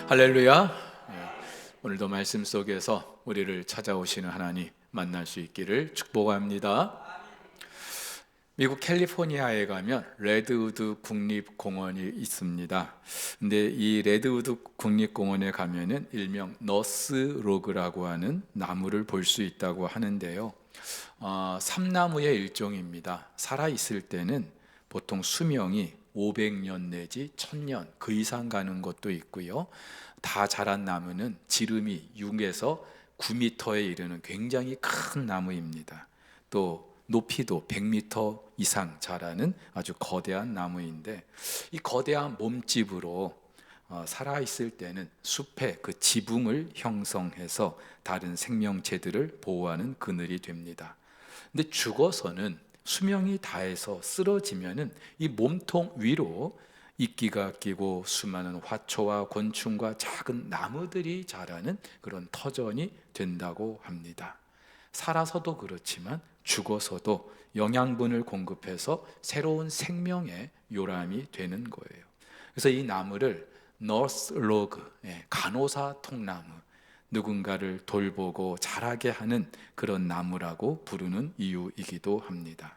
할렐루야. 오늘도 말씀 속에서 우리를 찾아오시는 하나님 만날 수 있기를 축복합니다. 미국 캘리포니아에 가면 레드우드 국립공원이 있습니다. 근데 이 레드우드 국립공원에 가면은 일명 너스로그라고 하는 나무를 볼 수 있다고 하는데요. 삼나무의 일종입니다. 살아 있을 때는 보통 수명이 500년 내지 1000년 그 이상 가는 것도 있고요. 다 자란 나무는 지름이 6에서 9m에 이르는 굉장히 큰 나무입니다. 또 높이도 100m 이상 자라는 아주 거대한 나무인데, 이 거대한 몸집으로 살아있을 때는 숲의 그 지붕을 형성해서 다른 생명체들을 보호하는 그늘이 됩니다. 근데 죽어서는 수명이 다해서 쓰러지면은 이 몸통 위로 이끼가 끼고 수많은 화초와 곤충과 작은 나무들이 자라는 그런 터전이 된다고 합니다. 살아서도 그렇지만 죽어서도 영양분을 공급해서 새로운 생명의 요람이 되는 거예요. 그래서 이 나무를 너스로그, 간호사 통나무, 누군가를 돌보고 자라게 하는 그런 나무라고 부르는 이유이기도 합니다.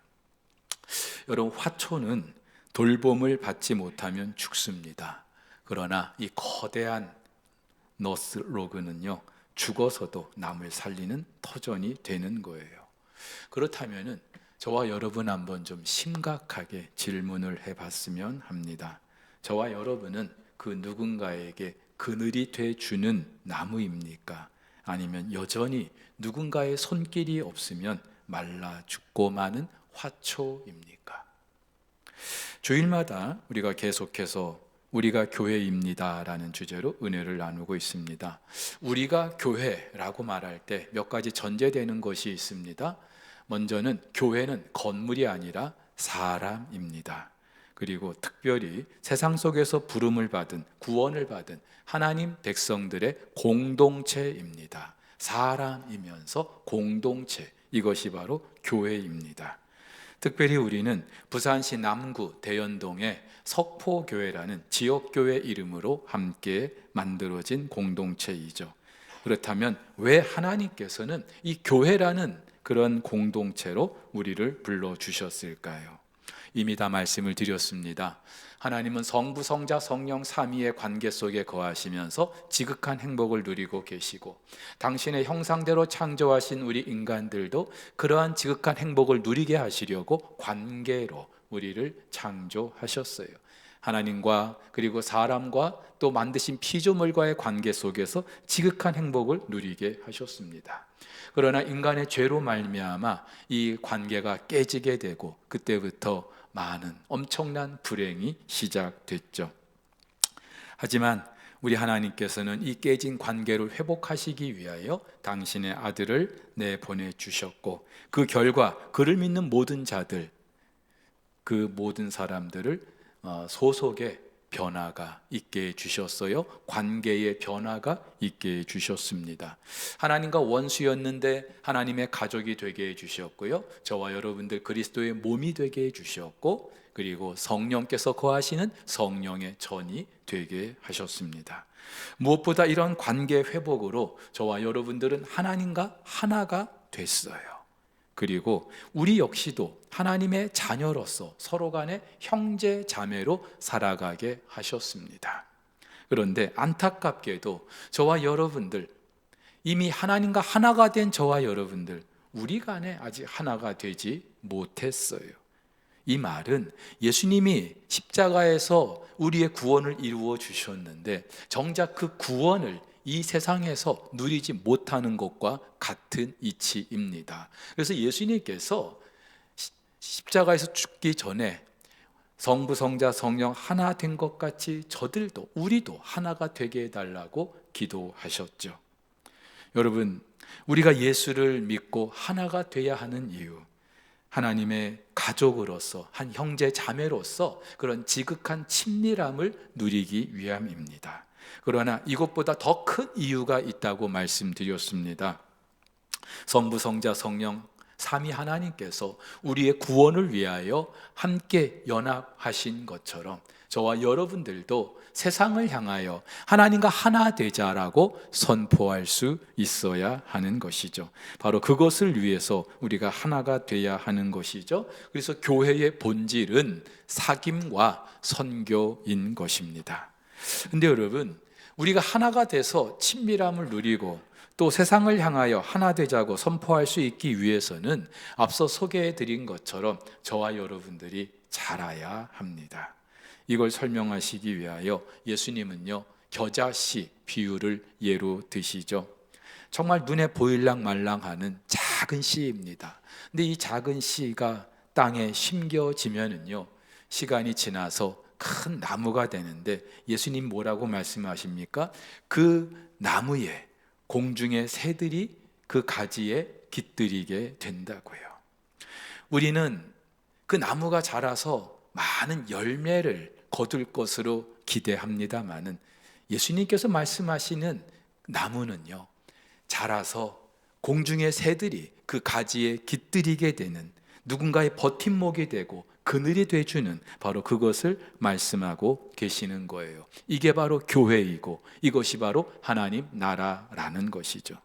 여러분, 화초는 돌봄을 받지 못하면 죽습니다. 그러나 이 거대한 너스로그는요, 죽어서도 남을 살리는 터전이 되는 거예요. 그렇다면은 저와 여러분 한번 좀 심각하게 질문을 해봤으면 합니다. 저와 여러분은 그 누군가에게 그늘이 돼 주는 나무입니까? 아니면 여전히 누군가의 손길이 없으면 말라 죽고 마는 화초입니까? 주일마다 우리가 계속해서 우리가 교회입니다 라는 주제로 은혜를 나누고 있습니다. 우리가 교회라고 말할 때 몇 가지 전제되는 것이 있습니다. 먼저는 교회는 건물이 아니라 사람입니다. 그리고 특별히 세상 속에서 부름을 받은, 구원을 받은 하나님 백성들의 공동체입니다. 사람이면서 공동체, 이것이 바로 교회입니다. 특별히 우리는 부산시 남구 대연동의 석포교회라는 지역교회 이름으로 함께 만들어진 공동체이죠. 그렇다면 왜 하나님께서는 이 교회라는 그런 공동체로 우리를 불러주셨을까요? 이미 다 말씀을 드렸습니다. 하나님은 성부, 성자, 성령 삼위의 관계 속에 거하시면서 지극한 행복을 누리고 계시고, 당신의 형상대로 창조하신 우리 인간들도 그러한 지극한 행복을 누리게 하시려고 관계로 우리를 창조하셨어요. 하나님과 그리고 사람과 또 만드신 피조물과의 관계 속에서 지극한 행복을 누리게 하셨습니다. 그러나 인간의 죄로 말미암아 이 관계가 깨지게 되고, 그때부터 많은 엄청난 불행이 시작됐죠. 하지만 우리 하나님께서는 이 깨진 관계를 회복하시기 위하여 당신의 아들을 내보내주셨고, 그 결과 그를 믿는 모든 자들, 그 모든 사람들을 소속의 변화가 있게 해주셨어요. 관계의 변화가 있게 해주셨습니다. 하나님과 원수였는데 하나님의 가족이 되게 해주셨고요, 저와 여러분들 그리스도의 몸이 되게 해주셨고, 그리고 성령께서 거하시는 성령의 전이 되게 하셨습니다. 무엇보다 이런 관계 회복으로 저와 여러분들은 하나님과 하나가 됐어요. 그리고 우리 역시도 하나님의 자녀로서 서로 간의 형제 자매로 살아가게 하셨습니다. 그런데 안타깝게도 저와 여러분들, 이미 하나님과 하나가 된 저와 여러분들, 우리 간에 아직 하나가 되지 못했어요. 이 말은 예수님이 십자가에서 우리의 구원을 이루어 주셨는데 정작 그 구원을 이 세상에서 누리지 못하는 것과 같은 이치입니다. 그래서 예수님께서 십자가에서 죽기 전에 성부, 성자, 성령 하나 된 것 같이 저들도, 우리도 하나가 되게 해달라고 기도하셨죠. 여러분, 우리가 예수를 믿고 하나가 돼야 하는 이유, 하나님의 가족으로서, 한 형제 자매로서 그런 지극한 친밀함을 누리기 위함입니다. 그러나 이것보다 더 큰 이유가 있다고 말씀드렸습니다. 성부, 성자, 성령 삼위 하나님께서 우리의 구원을 위하여 함께 연합하신 것처럼 저와 여러분들도 세상을 향하여 하나님과 하나 되자라고 선포할 수 있어야 하는 것이죠. 바로 그것을 위해서 우리가 하나가 돼야 하는 것이죠. 그래서 교회의 본질은 사귐과 선교인 것입니다. 근데 여러분, 우리가 하나가 돼서 친밀함을 누리고 또 세상을 향하여 하나 되자고 선포할 수 있기 위해서는 앞서 소개해 드린 것처럼 저와 여러분들이 자라야 합니다. 이걸 설명하시기 위하여 예수님은요, 겨자씨 비유를 예로 드시죠. 정말 눈에 보일랑 말랑하는 작은 씨입니다. 근데 이 작은 씨가 땅에 심겨지면은요, 시간이 지나서 큰 나무가 되는데 예수님 뭐라고 말씀하십니까? 그 나무에 공중의 새들이 그 가지에 깃들이게 된다고요. 우리는 그 나무가 자라서 많은 열매를 거둘 것으로 기대합니다마는 예수님께서 말씀하시는 나무는요, 자라서 공중의 새들이 그 가지에 깃들이게 되는, 누군가의 버팀목이 되고 그늘이 되주는 바로 그것을 말씀하고 계시는 거예요. 이게 바로 교회이고 이것이 바로 하나님 나라라는 것이죠.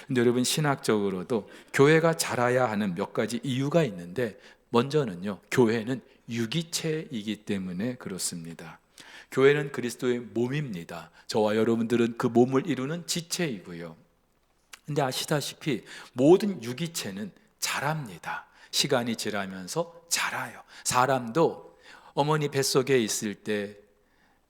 근데 여러분, 신학적으로도 교회가 자라야 하는 몇 가지 이유가 있는데, 먼저는요, 교회는 유기체이기 때문에 그렇습니다. 교회는 그리스도의 몸입니다. 저와 여러분들은 그 몸을 이루는 지체이고요. 근데 아시다시피 모든 유기체는 자랍니다. 시간이 지나면서 자라요. 사람도 어머니 뱃속에 있을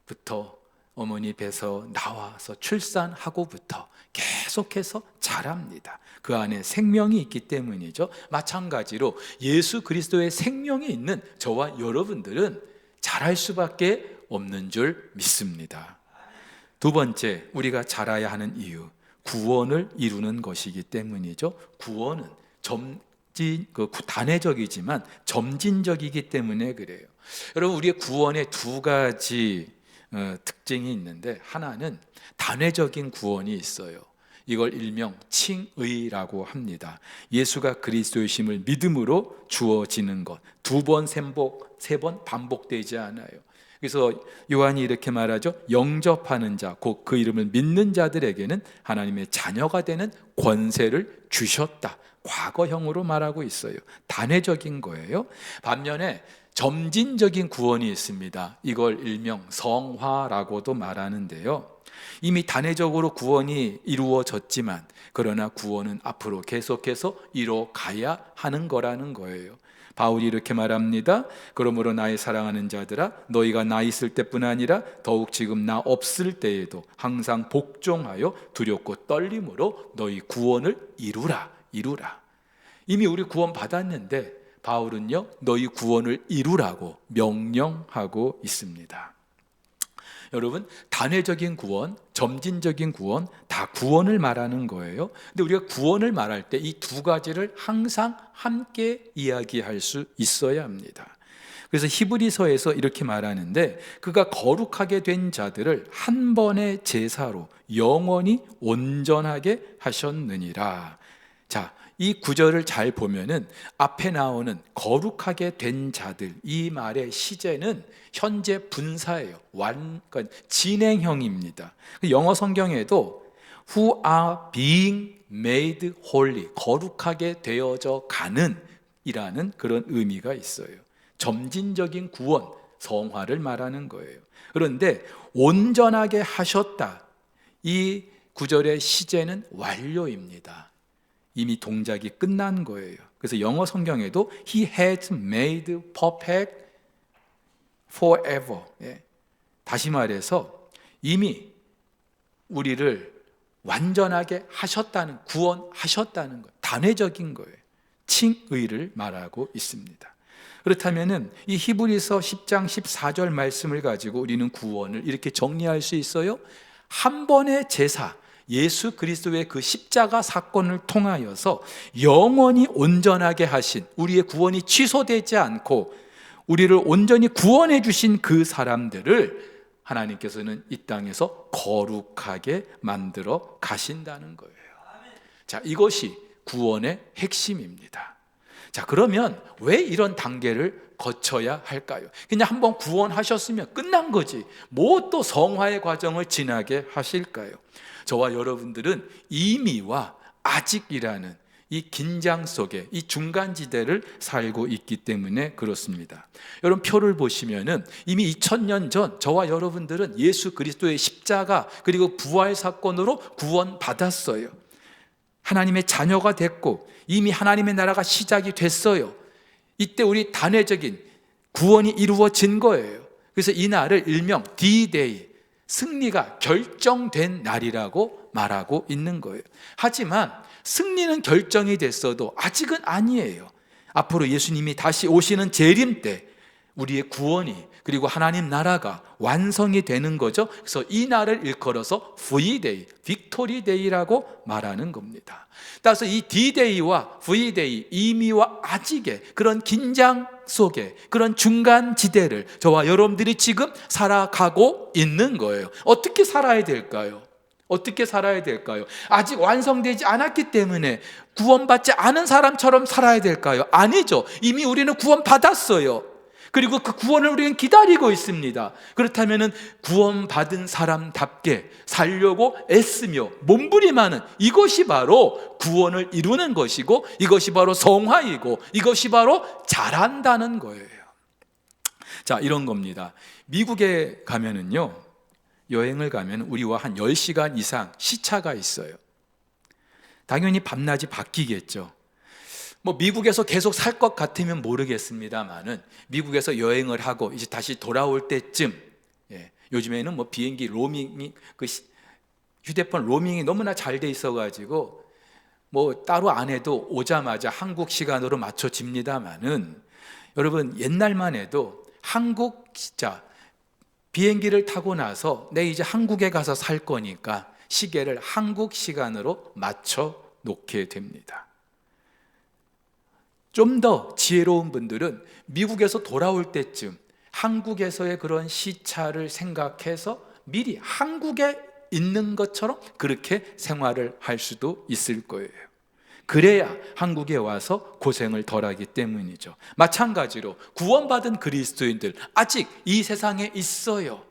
때부터, 어머니 배에서 나와서 출산하고부터 계속해서 자랍니다. 그 안에 생명이 있기 때문이죠. 마찬가지로 예수 그리스도의 생명이 있는 저와 여러분들은 자랄 수밖에 없는 줄 믿습니다. 두 번째, 우리가 자라야 하는 이유, 구원을 이루는 것이기 때문이죠. 구원은 단회적이지만 점진적이기 때문에 그래요. 여러분, 우리의 구원에 두 가지 특징이 있는데, 하나는 단회적인 구원이 있어요. 이걸 일명 칭의라고 합니다. 예수가 그리스도이심을 믿음으로 주어지는 것, 두 번, 세 번 반복되지 않아요. 그래서 요한이 이렇게 말하죠. 영접하는 자, 곧 그 이름을 믿는 자들에게는 하나님의 자녀가 되는 권세를 주셨다. 과거형으로 말하고 있어요. 단회적인 거예요. 반면에 점진적인 구원이 있습니다. 이걸 일명 성화라고도 말하는데요. 이미 단회적으로 구원이 이루어졌지만, 그러나 구원은 앞으로 계속해서 이뤄가야 하는 거라는 거예요. 바울이 이렇게 말합니다. 그러므로 나의 사랑하는 자들아, 너희가 나 있을 때뿐 아니라 더욱 지금 나 없을 때에도 항상 복종하여 두렵고 떨림으로 너희 구원을 이루라. 이미 우리 구원 받았는데 바울은요, 너희 구원을 이루라고 명령하고 있습니다. 여러분, 단회적인 구원, 점진적인 구원, 다 구원을 말하는 거예요. 근데 우리가 구원을 말할 때 이 두 가지를 항상 함께 이야기할 수 있어야 합니다. 그래서 히브리서에서 이렇게 말하는데, 그가 거룩하게 된 자들을 한 번의 제사로 영원히 온전하게 하셨느니라. 자, 이 구절을 잘 보면은 앞에 나오는 거룩하게 된 자들, 이 말의 시제는 현재 분사예요. 그러니까 진행형입니다. 영어 성경에도 who are being made holy, 거룩하게 되어져 가는 이라는 그런 의미가 있어요. 점진적인 구원, 성화를 말하는 거예요. 그런데 온전하게 하셨다, 이 구절의 시제는 완료입니다. 이미 동작이 끝난 거예요. 그래서 영어 성경에도 He has made perfect forever. 다시 말해서 이미 우리를 완전하게 하셨다는, 구원하셨다는 거예요. 단회적인 거예요. 칭의를 말하고 있습니다. 그렇다면 이 히브리서 10장 14절 말씀을 가지고 우리는 구원을 이렇게 정리할 수 있어요. 한 번의 제사, 예수 그리스도의 그 십자가 사건을 통하여서 영원히 온전하게 하신, 우리의 구원이 취소되지 않고 우리를 온전히 구원해 주신 그 사람들을 하나님께서는 이 땅에서 거룩하게 만들어 가신다는 거예요. 자, 이것이 구원의 핵심입니다. 자, 그러면 왜 이런 단계를 거쳐야 할까요? 그냥 한번 구원하셨으면 끝난 거지 뭐 또 성화의 과정을 지나게 하실까요? 저와 여러분들은 이미와 아직이라는 이 긴장 속에 이 중간지대를 살고 있기 때문에 그렇습니다. 여러분 표를 보시면은 이미 2000년 전 저와 여러분들은 예수 그리스도의 십자가 그리고 부활 사건으로 구원받았어요. 하나님의 자녀가 됐고 이미 하나님의 나라가 시작이 됐어요. 이때 우리 단회적인 구원이 이루어진 거예요. 그래서 이 날을 일명 D-Day, 승리가 결정된 날이라고 말하고 있는 거예요. 하지만 승리는 결정이 됐어도 아직은 아니에요. 앞으로 예수님이 다시 오시는 재림 때 우리의 구원이 그리고 하나님 나라가 완성이 되는 거죠. 그래서 이 날을 일컬어서 V-Day, 빅토리 데이라고 말하는 겁니다. 따라서 이 D-Day와 V-Day, 이미와 아직의 그런 긴장 속에 그런 중간 지대를 저와 여러분들이 지금 살아가고 있는 거예요. 어떻게 살아야 될까요? 어떻게 살아야 될까요? 아직 완성되지 않았기 때문에 구원받지 않은 사람처럼 살아야 될까요? 아니죠. 이미 우리는 구원받았어요. 그리고 그 구원을 우리는 기다리고 있습니다. 그렇다면 구원받은 사람답게 살려고 애쓰며 몸부림하는 이것이 바로 구원을 이루는 것이고 이것이 바로 성화이고 이것이 바로 잘한다는 거예요. 자, 이런 겁니다. 미국에 가면은요, 여행을 가면 우리와 한 10시간 이상 시차가 있어요. 당연히 밤낮이 바뀌겠죠. 뭐 미국에서 계속 살 것 같으면 모르겠습니다만은 미국에서 여행을 하고 이제 다시 돌아올 때쯤, 요즘에는 뭐 비행기 로밍이 휴대폰 로밍이 너무나 잘 돼 있어가지고 뭐 따로 안 해도 오자마자 한국 시간으로 맞춰집니다만은 여러분 옛날만 해도 한국 비행기를 타고 나서 내 이제 한국에 가서 살 거니까 시계를 한국 시간으로 맞춰 놓게 됩니다. 좀 더 지혜로운 분들은 미국에서 돌아올 때쯤 한국에서의 그런 시차를 생각해서 미리 한국에 있는 것처럼 그렇게 생활을 할 수도 있을 거예요. 그래야 한국에 와서 고생을 덜하기 때문이죠. 마찬가지로 구원받은 그리스도인들 아직 이 세상에 있어요.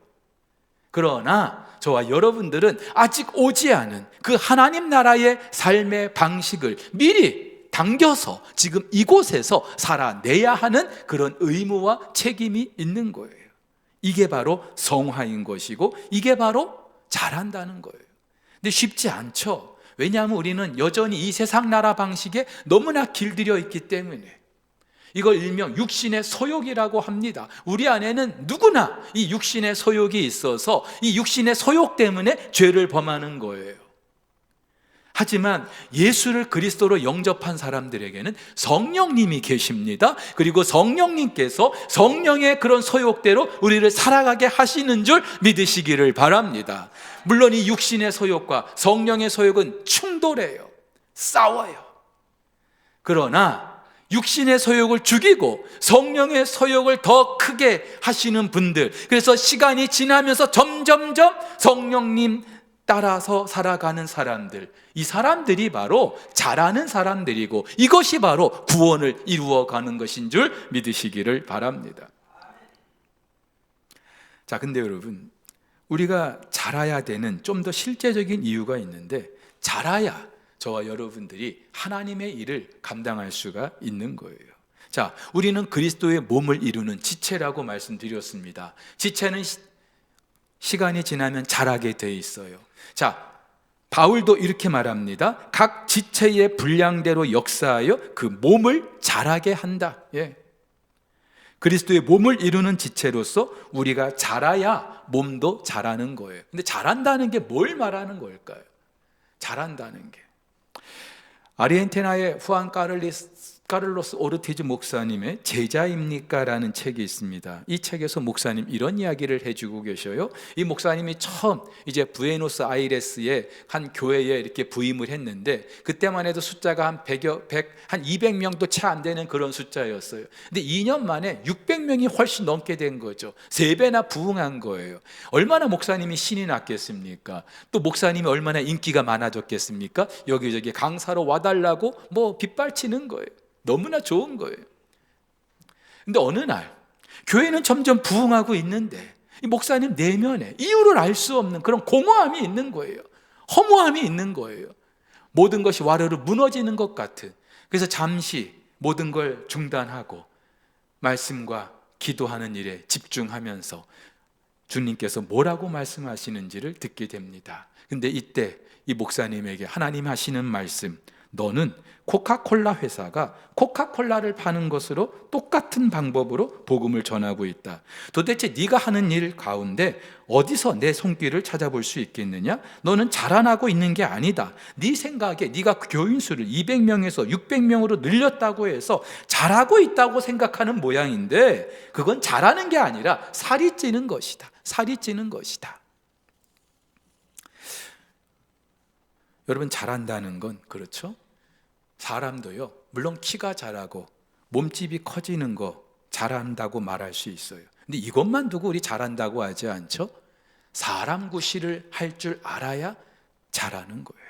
그러나 저와 여러분들은 아직 오지 않은 그 하나님 나라의 삶의 방식을 미리 당겨서 지금 이곳에서 살아내야 하는 그런 의무와 책임이 있는 거예요. 이게 바로 성화인 것이고 이게 바로 잘한다는 거예요. 근데 쉽지 않죠. 왜냐하면 우리는 여전히 이 세상 나라 방식에 너무나 길들여 있기 때문에 이걸 일명 육신의 소욕이라고 합니다. 우리 안에는 누구나 이 육신의 소욕이 있어서 이 육신의 소욕 때문에 죄를 범하는 거예요. 하지만 예수를 그리스도로 영접한 사람들에게는 성령님이 계십니다. 그리고 성령님께서 성령의 그런 소욕대로 우리를 살아가게 하시는 줄 믿으시기를 바랍니다. 물론 이 육신의 소욕과 성령의 소욕은 충돌해요. 싸워요. 그러나 육신의 소욕을 죽이고 성령의 소욕을 더 크게 하시는 분들, 그래서 시간이 지나면서 점점점 성령님 따라서 살아가는 사람들, 이 사람들이 바로 잘하는 사람들이고 이것이 바로 구원을 이루어가는 것인 줄 믿으시기를 바랍니다. 자, 근데 여러분, 우리가 잘해야 되는 좀 더 실제적인 이유가 있는데 잘해야 저와 여러분들이 하나님의 일을 감당할 수가 있는 거예요. 자, 우리는 그리스도의 몸을 이루는 지체라고 말씀드렸습니다. 지체는 시간이 지나면 자라게 돼 있어요. 자, 바울도 이렇게 말합니다. 각 지체의 분량대로 역사하여 그 몸을 자라게 한다. 그리스도의 몸을 이루는 지체로서 우리가 자라야 몸도 자라는 거예요. 근데 자란다는 게 뭘 말하는 걸까요? 자란다는 게 아르헨티나의 후안 카를로스 오르티즈 목사님의 제자입니까? 라는 책이 있습니다. 이 책에서 목사님 이런 이야기를 해주고 계셔요. 이 목사님이 처음 이제 부에노스 아이레스의 한 교회에 이렇게 부임을 했는데 그때만 해도 숫자가 한 200명도 채 안 되는 그런 숫자였어요. 근데 2년 만에 600명이 훨씬 넘게 된 거죠. 3배나 부흥한 거예요. 얼마나 목사님이 신이 났겠습니까? 또 목사님이 얼마나 인기가 많아졌겠습니까? 여기저기 강사로 와달라고 뭐 빗발치는 거예요. 너무나 좋은 거예요. 근데 어느 날 교회는 점점 부흥하고 있는데 이 목사님 내면에 이유를 알 수 없는 그런 공허함이 있는 거예요. 허무함이 있는 거예요. 모든 것이 와르르 무너지는 것 같은. 그래서 잠시 모든 걸 중단하고 말씀과 기도하는 일에 집중하면서 주님께서 뭐라고 말씀하시는지를 듣게 됩니다. 근데 이때 이 목사님에게 하나님 하시는 말씀, 너는 코카콜라 회사가 코카콜라를 파는 것으로 똑같은 방법으로 복음을 전하고 있다. 도대체 네가 하는 일 가운데 어디서 내 손길을 찾아볼 수 있겠느냐? 너는 자라나고 있는 게 아니다. 네 생각에 네가 교인 수를 200명에서 600명으로 늘렸다고 해서 잘하고 있다고 생각하는 모양인데 그건 잘하는 게 아니라 살이 찌는 것이다. 살이 찌는 것이다. 여러분, 잘한다는 건 그렇죠? 사람도요, 물론 키가 자라고 몸집이 커지는 거 잘한다고 말할 수 있어요. 근데 이것만 두고 우리 잘한다고 하지 않죠? 사람 구실을 할 줄 알아야 잘하는 거예요.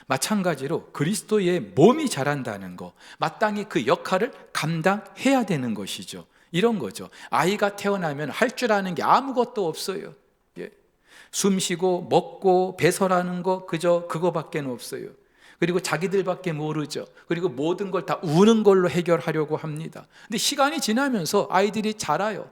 마찬가지로 그리스도의 몸이 자란다는 거, 마땅히 그 역할을 감당해야 되는 것이죠. 이런 거죠. 아이가 태어나면 할 줄 아는 게 아무것도 없어요. 숨 쉬고 먹고 배설하는 거 그저 그거밖에 없어요. 그리고 자기들밖에 모르죠. 그리고 모든 걸 다 우는 걸로 해결하려고 합니다. 근데 시간이 지나면서 아이들이 자라요.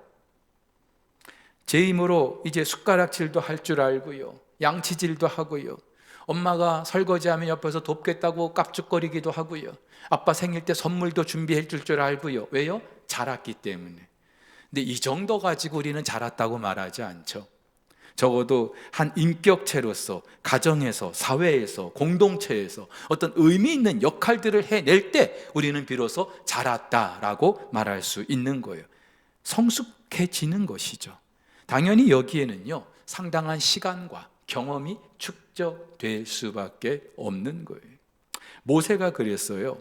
제 힘으로 이제 숟가락질도 할 줄 알고요, 양치질도 하고요, 엄마가 설거지하면 옆에서 돕겠다고 깝죽거리기도 하고요, 아빠 생일 때 선물도 준비해 줄 알고요. 왜요? 자랐기 때문에. 근데 이 정도 가지고 우리는 자랐다고 말하지 않죠. 적어도 한 인격체로서 가정에서, 사회에서, 공동체에서 어떤 의미 있는 역할들을 해낼 때 우리는 비로소 자랐다라고 말할 수 있는 거예요. 성숙해지는 것이죠. 당연히 여기에는요, 상당한 시간과 경험이 축적될 수밖에 없는 거예요. 모세가 그랬어요.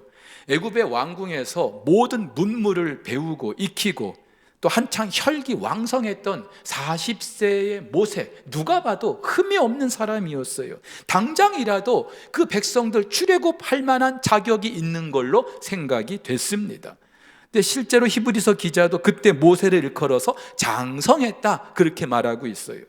애굽의 왕궁에서 모든 문물을 배우고 익히고 또 한창 혈기 왕성했던 40세의 모세, 누가 봐도 흠이 없는 사람이었어요. 당장이라도 그 백성들 출애굽할 만한 자격이 있는 걸로 생각이 됐습니다. 근데 실제로 히브리서 기자도 그때 모세를 일컬어서 장성했다 그렇게 말하고 있어요.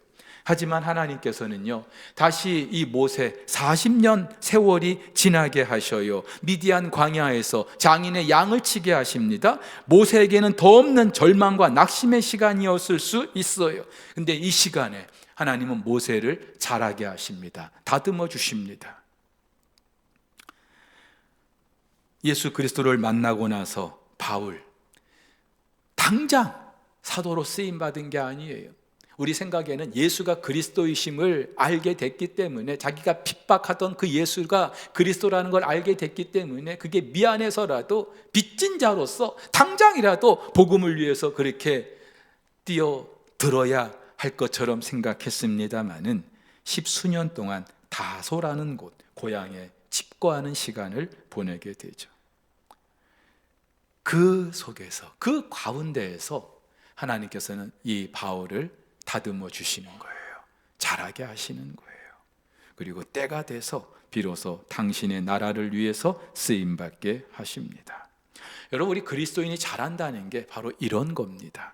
하지만 하나님께서는요, 다시 이 모세 40년 세월이 지나게 하셔요. 미디안 광야에서 장인의 양을 치게 하십니다. 모세에게는 더 없는 절망과 낙심의 시간이었을 수 있어요. 근데 이 시간에 하나님은 모세를 자라게 하십니다. 다듬어 주십니다. 예수 그리스도를 만나고 나서 바울, 당장 사도로 쓰임받은 게 아니에요. 우리 생각에는 예수가 그리스도이심을 알게 됐기 때문에, 자기가 핍박하던 그 예수가 그리스도라는 걸 알게 됐기 때문에 그게 미안해서라도 빚진 자로서 당장이라도 복음을 위해서 그렇게 뛰어들어야 할 것처럼 생각했습니다마는 10수년 동안 다소라는 곳, 고향에 집거하는 시간을 보내게 되죠. 그 속에서, 그 가운데에서 하나님께서는 이 바울을 다듬어 주시는 거예요. 자라게 하시는 거예요. 그리고 때가 돼서 비로소 당신의 나라를 위해서 쓰임받게 하십니다. 여러분, 우리 그리스도인이 자란다는 게 바로 이런 겁니다.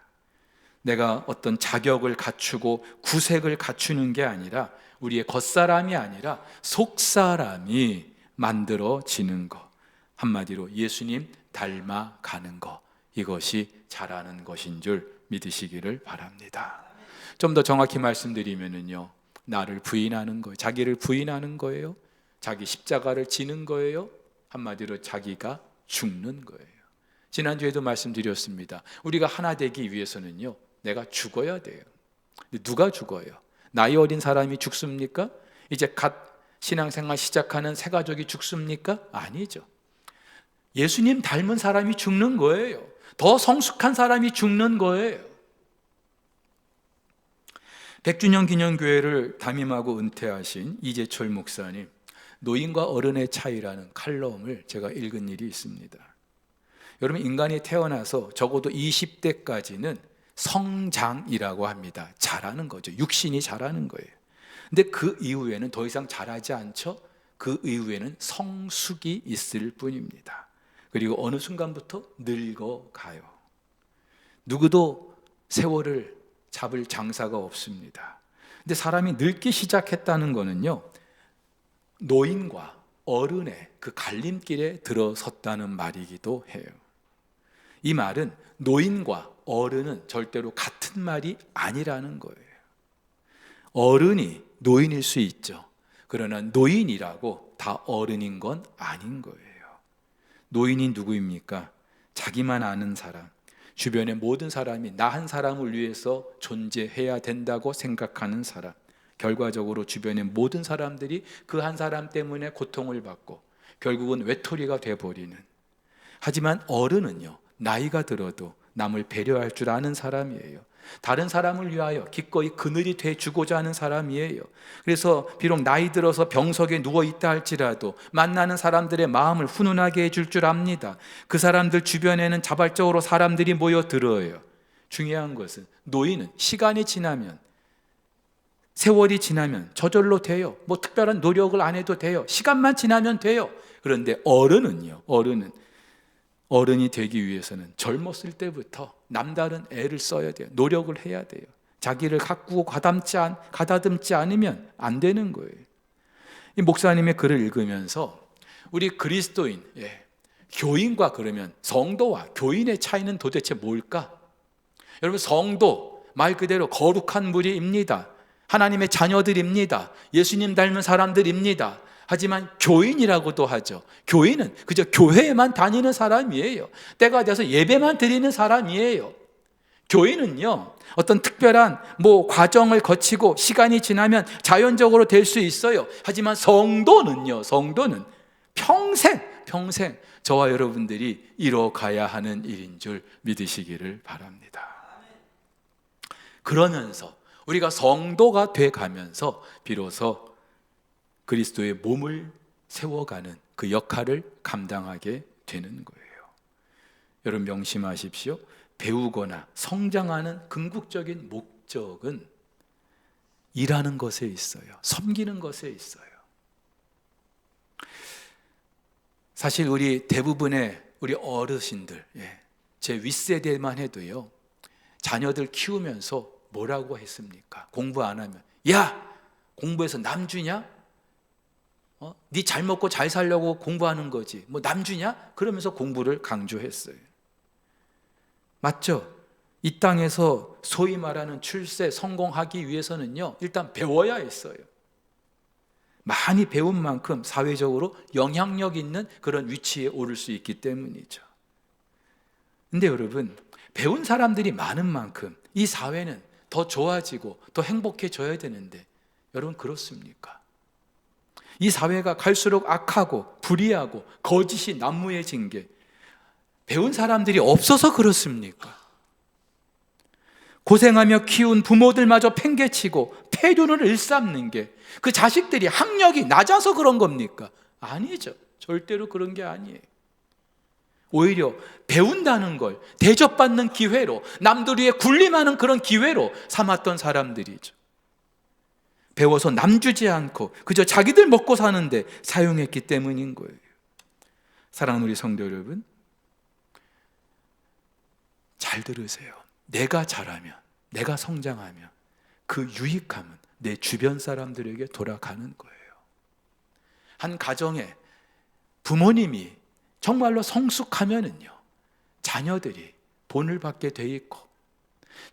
내가 어떤 자격을 갖추고 구색을 갖추는 게 아니라, 우리의 겉사람이 아니라 속사람이 만들어지는 것, 한마디로 예수님 닮아가는 것, 이것이 자라는 것인 줄 믿으시기를 바랍니다. 좀 더 정확히 말씀드리면요, 나를 부인하는 거예요. 자기를 부인하는 거예요. 자기 십자가를 지는 거예요. 한마디로 자기가 죽는 거예요. 지난주에도 말씀드렸습니다. 우리가 하나 되기 위해서는요, 내가 죽어야 돼요. 누가 죽어요? 나이 어린 사람이 죽습니까? 이제 갓 신앙생활 시작하는 새가족이 죽습니까? 아니죠. 예수님 닮은 사람이 죽는 거예요. 더 성숙한 사람이 죽는 거예요. 100주년 기념교회를 담임하고 은퇴하신 이재철 목사님, 노인과 어른의 차이라는 칼럼을 제가 읽은 일이 있습니다. 여러분, 인간이 태어나서 적어도 20대까지는 성장이라고 합니다. 자라는 거죠. 육신이 자라는 거예요. 근데 그 이후에는 더 이상 자라지 않죠. 그 이후에는 성숙이 있을 뿐입니다. 그리고 어느 순간부터 늙어가요. 누구도 세월을 잡을 장사가 없습니다. 근데 사람이 늙기 시작했다는 거는요, 노인과 어른의 그 갈림길에 들어섰다는 말이기도 해요. 이 말은 노인과 어른은 절대로 같은 말이 아니라는 거예요. 어른이 노인일 수 있죠. 그러나 노인이라고 다 어른인 건 아닌 거예요. 노인이 누구입니까? 자기만 아는 사람, 주변의 모든 사람이 나 한 사람을 위해서 존재해야 된다고 생각하는 사람, 결과적으로 주변의 모든 사람들이 그 한 사람 때문에 고통을 받고 결국은 외톨이가 돼버리는. 하지만 어른은요, 나이가 들어도 남을 배려할 줄 아는 사람이에요. 다른 사람을 위하여 기꺼이 그늘이 돼주고자 하는 사람이에요. 그래서 비록 나이 들어서 병석에 누워있다 할지라도 만나는 사람들의 마음을 훈훈하게 해줄 줄 압니다. 그 사람들 주변에는 자발적으로 사람들이 모여들어요. 중요한 것은 노인은 시간이 지나면, 세월이 지나면 저절로 돼요. 뭐 특별한 노력을 안 해도 돼요. 시간만 지나면 돼요. 그런데 어른은요, 어른이 되기 위해서는 젊었을 때부터 남다른 애를 써야 돼요. 노력을 해야 돼요. 자기를 가꾸고 가다듬지 않으면 안 되는 거예요. 이 목사님의 글을 읽으면서 우리 그리스도인, 교인과 그러면 성도와 교인의 차이는 도대체 뭘까? 여러분, 성도 말 그대로 거룩한 무리입니다. 하나님의 자녀들입니다. 예수님 닮은 사람들입니다. 하지만 교인이라고도 하죠. 교인은 그저 교회에만 다니는 사람이에요. 때가 돼서 예배만 드리는 사람이에요. 교인은요, 어떤 특별한 과정을 거치고 시간이 지나면 자연적으로 될 수 있어요. 하지만 성도는 평생 저와 여러분들이 이뤄가야 하는 일인 줄 믿으시기를 바랍니다. 그러면서 우리가 성도가 돼가면서 비로소 그리스도의 몸을 세워가는 그 역할을 감당하게 되는 거예요. 여러분 명심하십시오. 배우거나 성장하는 궁극적인 목적은 일하는 것에 있어요. 섬기는 것에 있어요. 사실 우리 대부분의 우리 어르신들, 제 윗세대만 해도요, 자녀들 키우면서 뭐라고 했습니까? 공부 안 하면, 야, 공부해서 남 주냐? 네 잘 먹고 잘 살려고 공부하는 거지, 남 주냐? 그러면서 공부를 강조했어요. 맞죠? 이 땅에서 소위 말하는 출세 성공하기 위해서는요, 일단 배워야 했어요. 많이 배운 만큼 사회적으로 영향력 있는 그런 위치에 오를 수 있기 때문이죠. 근데 여러분, 배운 사람들이 많은 만큼 이 사회는 더 좋아지고 더 행복해져야 되는데, 여러분 그렇습니까? 이 사회가 갈수록 악하고 불의하고 거짓이 난무해진 게 배운 사람들이 없어서 그렇습니까? 고생하며 키운 부모들마저 팽개치고 폐륜을 일삼는 게 그 자식들이 학력이 낮아서 그런 겁니까? 아니죠. 절대로 그런 게 아니에요. 오히려 배운다는 걸 대접받는 기회로, 남들 위해 군림하는 그런 기회로 삼았던 사람들이죠. 배워서 남 주지 않고 그저 자기들 먹고 사는데 사용했기 때문인 거예요. 사랑하는 우리 성도 여러분, 잘 들으세요. 내가 잘하면, 내가 성장하면 그 유익함은 내 주변 사람들에게 돌아가는 거예요. 한 가정에 부모님이 정말로 성숙하면은요, 자녀들이 본을 받게 돼 있고,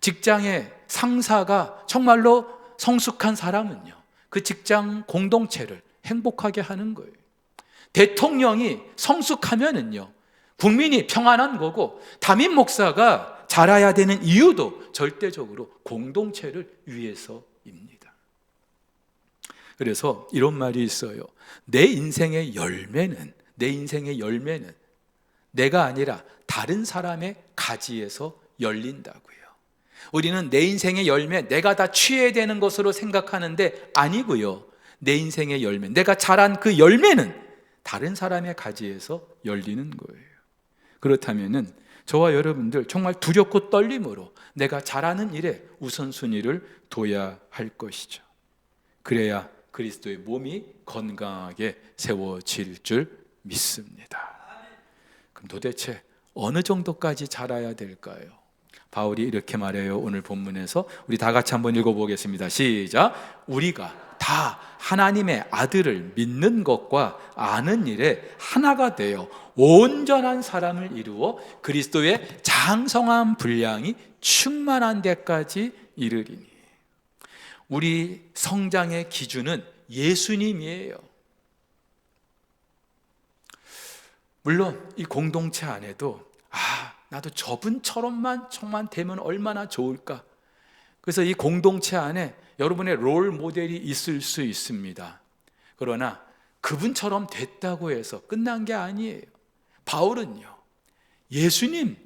직장의 상사가 정말로 성숙한 사람은요, 그 직장 공동체를 행복하게 하는 거예요. 대통령이 성숙하면은요, 국민이 평안한 거고, 담임 목사가 자라야 되는 이유도 절대적으로 공동체를 위해서입니다. 그래서 이런 말이 있어요. 내 인생의 열매는 내가 아니라 다른 사람의 가지에서 열린다고요. 우리는 내 인생의 열매, 내가 다 취해야 되는 것으로 생각하는데 아니고요. 내 인생의 열매, 내가 자란 그 열매는 다른 사람의 가지에서 열리는 거예요. 그렇다면은 저와 여러분들 정말 두렵고 떨림으로 내가 잘하는 일에 우선순위를 둬야 할 것이죠. 그래야 그리스도의 몸이 건강하게 세워질 줄 믿습니다. 그럼 도대체 어느 정도까지 자라야 될까요? 바울이 이렇게 말해요. 오늘 본문에서 우리 다 같이 한번 읽어보겠습니다. 시작. 우리가 다 하나님의 아들을 믿는 것과 아는 일에 하나가 되어 온전한 사람을 이루어 그리스도의 장성한 분량이 충만한 데까지 이르리니. 우리 성장의 기준은 예수님이에요. 물론 이 공동체 안에도 나도 저분처럼만 되면 얼마나 좋을까. 그래서 이 공동체 안에 여러분의 롤 모델이 있을 수 있습니다. 그러나 그분처럼 됐다고 해서 끝난 게 아니에요. 바울은요, 예수님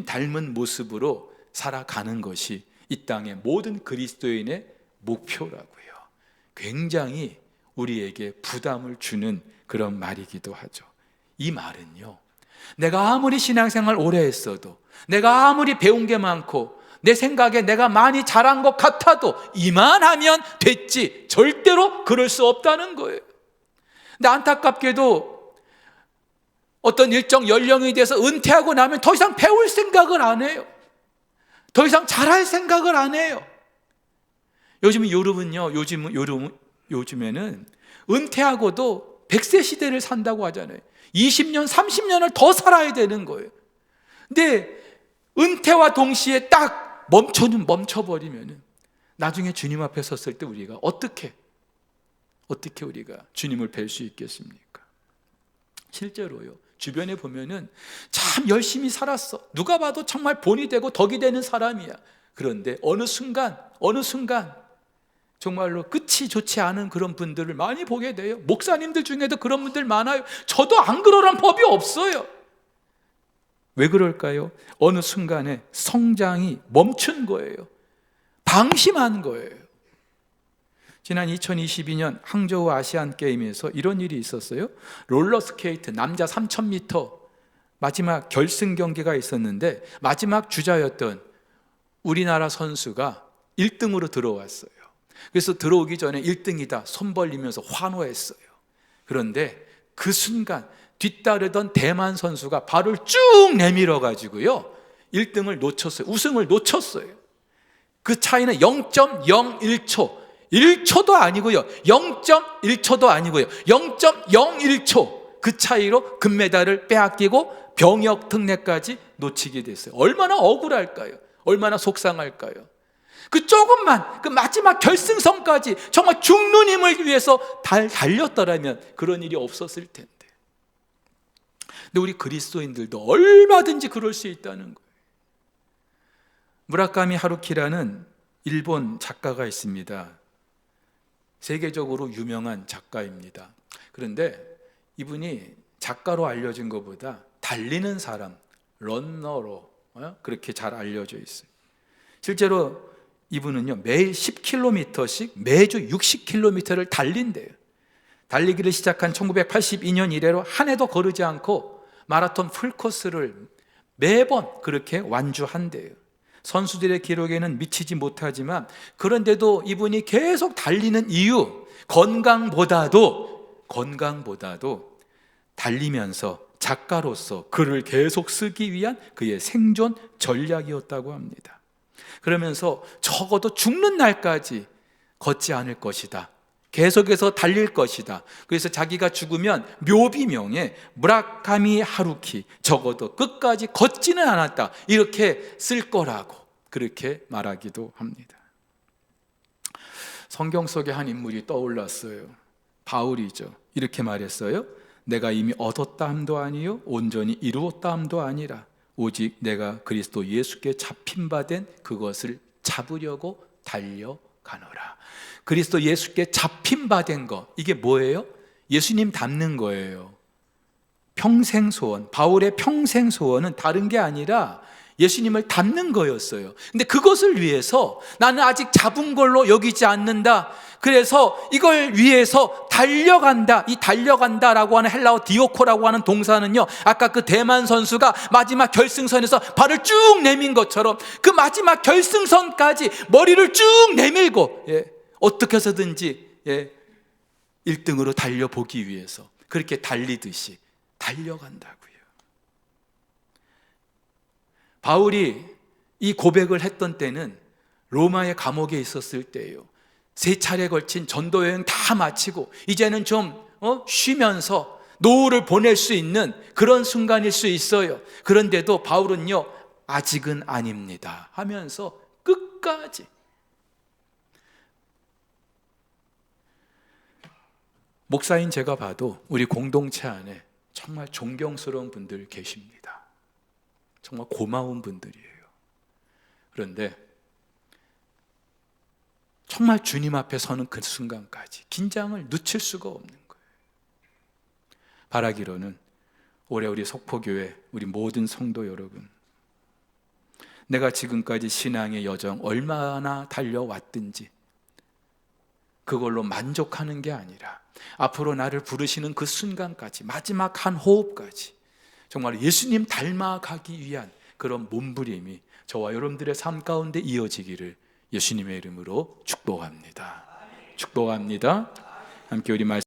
닮은 모습으로 살아가는 것이 이 땅의 모든 그리스도인의 목표라고요. 굉장히 우리에게 부담을 주는 그런 말이기도 하죠. 이 말은요, 내가 아무리 신앙생활 오래 했어도, 내가 아무리 배운 게 많고, 내 생각에 내가 많이 잘한 것 같아도 이만하면 됐지, 절대로 그럴 수 없다는 거예요. 근데 안타깝게도 어떤 일정 연령이 돼서 은퇴하고 나면 더 이상 배울 생각을 안 해요. 더 이상 잘할 생각을 안 해요. 요즘에는 은퇴하고도 100세 시대를 산다고 하잖아요. 20년, 30년을 더 살아야 되는 거예요. 근데 은퇴와 동시에 딱 멈춰버리면 나중에 주님 앞에 섰을 때 우리가 어떻게 우리가 주님을 뵐 수 있겠습니까? 실제로요, 주변에 보면은 참 열심히 살았어. 누가 봐도 정말 본이 되고 덕이 되는 사람이야. 그런데 어느 순간 정말로 끝이 좋지 않은 그런 분들을 많이 보게 돼요. 목사님들 중에도 그런 분들 많아요. 저도 안 그러란 법이 없어요. 왜 그럴까요? 어느 순간에 성장이 멈춘 거예요. 방심한 거예요. 지난 2022년 항저우 아시안 게임에서 이런 일이 있었어요. 롤러스케이트 남자 3000m 마지막 결승 경기가 있었는데 마지막 주자였던 우리나라 선수가 1등으로 들어왔어요. 그래서 들어오기 전에 1등이다 손 벌리면서 환호했어요. 그런데 그 순간 뒤따르던 대만 선수가 발을 쭉 내밀어 가지고요 1등을 놓쳤어요. 우승을 놓쳤어요. 그 차이는 0.01초, 1초도 아니고요 0.1초도 아니고요 0.01초 그 차이로 금메달을 빼앗기고 병역 특례까지 놓치게 됐어요. 얼마나 억울할까요? 얼마나 속상할까요? 그 조금만, 그 마지막 결승선까지 정말 죽는 힘을 위해서 달렸더라면 그런 일이 없었을 텐데. 근데 우리 그리스도인들도 얼마든지 그럴 수 있다는 거예요. 무라카미 하루키라는 일본 작가가 있습니다. 세계적으로 유명한 작가입니다. 그런데 이분이 작가로 알려진 것보다 달리는 사람, 런너로 그렇게 잘 알려져 있어요. 실제로 이분은요 매일 10km씩 매주 60km를 달린대요. 달리기를 시작한 1982년 이래로 한 해도 거르지 않고 마라톤 풀코스를 매번 그렇게 완주한대요. 선수들의 기록에는 미치지 못하지만 그런데도 이분이 계속 달리는 이유, 건강보다도 달리면서 작가로서 글을 계속 쓰기 위한 그의 생존 전략이었다고 합니다. 그러면서 적어도 죽는 날까지 걷지 않을 것이다. 계속해서 달릴 것이다. 그래서 자기가 죽으면 묘비명에 무라카미 하루키, 적어도 끝까지 걷지는 않았다, 이렇게 쓸 거라고 그렇게 말하기도 합니다. 성경 속에 한 인물이 떠올랐어요. 바울이죠. 이렇게 말했어요. 내가 이미 얻었다 함도 아니요 온전히 이루었다 함도 아니라 오직 내가 그리스도 예수께 잡힌 바 된 그것을 잡으려고 달려가노라. 그리스도 예수께 잡힌 바 된 거, 이게 뭐예요? 예수님 닮는 거예요. 평생 소원, 바울의 평생 소원은 다른 게 아니라 예수님을 닮는 거였어요. 근데 그것을 위해서 나는 아직 잡은 걸로 여기지 않는다. 그래서 이걸 위해서 달려간다. 이 달려간다라고 하는 헬라어 디오코라고 하는 동사는요, 아까 그 대만 선수가 마지막 결승선에서 발을 쭉 내민 것처럼 그 마지막 결승선까지 머리를 쭉 내밀고 어떻게 해서든지 1등으로 달려보기 위해서 그렇게 달리듯이 달려간다고요. 바울이 이 고백을 했던 때는 로마의 감옥에 있었을 때예요. 3차례 걸친 전도 여행 다 마치고 이제는 좀 쉬면서 노후를 보낼 수 있는 그런 순간일 수 있어요. 그런데도 바울은요, 아직은 아닙니다 하면서 끝까지. 목사인 제가 봐도 우리 공동체 안에 정말 존경스러운 분들 계십니다. 정말 고마운 분들이에요. 그런데 정말 주님 앞에 서는 그 순간까지 긴장을 늦출 수가 없는 거예요. 바라기로는 올해 우리 속포교회 우리 모든 성도 여러분, 내가 지금까지 신앙의 여정 얼마나 달려왔든지 그걸로 만족하는 게 아니라 앞으로 나를 부르시는 그 순간까지, 마지막 한 호흡까지 정말 예수님 닮아가기 위한 그런 몸부림이 저와 여러분들의 삶 가운데 이어지기를 예수님의 이름으로 축복합니다. 축복합니다. 함께 우리 말씀